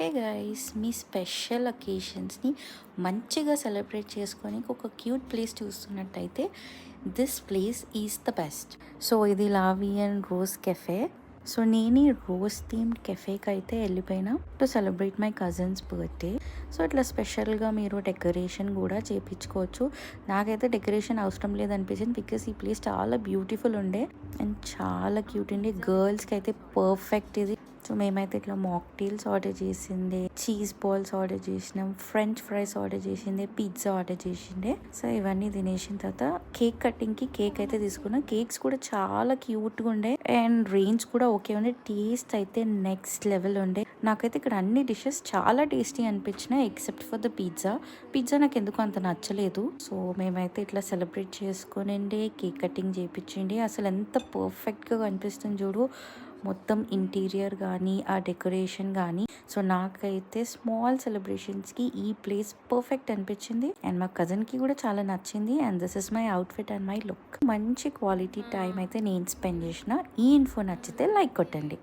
Hey guys, మీ special అకేషన్స్ని మంచిగా celebrate చేసుకొని ఒక క్యూట్ ప్లేస్ చూస్తున్నట్టయితే this place is the best. So ఇది La Vie and Rose cafe. So నేను ఈ రోజ్ థీమ్డ్ కెఫేకి అయితే వెళ్ళిపోయినా to celebrate my cousin's birthday. So ఇట్లా స్పెషల్గా మీరు డెకరేషన్ కూడా చేయించుకోవచ్చు. నాకైతే డెకరేషన్ అవసరం లేదనిపించింది బికాస్ ఈ ప్లేస్ చాలా బ్యూటిఫుల్ ఉండే అండ్ చాలా క్యూట్ ఉండే. గర్ల్స్కి అయితే పర్ఫెక్ట్ ఇది. సో మేమైతే ఇట్లా మాక్టైల్స్ ఆర్డర్ చేసిండే, చీజ్ బాల్స్ ఆర్డర్ చేసినాం, ఫ్రెంచ్ ఫ్రైస్ ఆర్డర్ చేసిండే, పిజ్జా ఆర్డర్ చేసిండే. సో ఇవన్నీ తినేసిన తర్వాత కేక్ కటింగ్ కి కేక్ అయితే తీసుకున్నాం. కేక్స్ కూడా చాలా క్యూట్ గా ఉండే అండ్ రేంజ్ కూడా ఓకే ఉండే. టేస్ట్ అయితే నెక్స్ట్ లెవెల్ ఉండే. నాకైతే ఇక్కడ అన్ని డిషెస్ చాలా టేస్టీ అనిపించినాయి except for the pizza. Pizza నాకు ఎందుకు అంత నచ్చలేదు. సో మేమైతే ఇట్లా సెలబ్రేట్ చేసుకునిండే, కేక్ కటింగ్ చేయించిండే. అసలు ఎంత పర్ఫెక్ట్ గా కనిపిస్తుంది చూడు, మొత్తం ఇంటీరియర్ కానీ ఆ డెకరేషన్ కానీ. సో నాకైతే స్మాల్ సెలబ్రేషన్స్కి ఈ ప్లేస్ పర్ఫెక్ట్ అనిపించింది అండ్ మా కజిన్కి కూడా చాలా నచ్చింది. And this is my outfit and my look. మంచి క్వాలిటీ టైం అయితే నేను స్పెండ్ చేసిన. ఈ ఇన్ఫో నచ్చితే లైక్ కొట్టండి.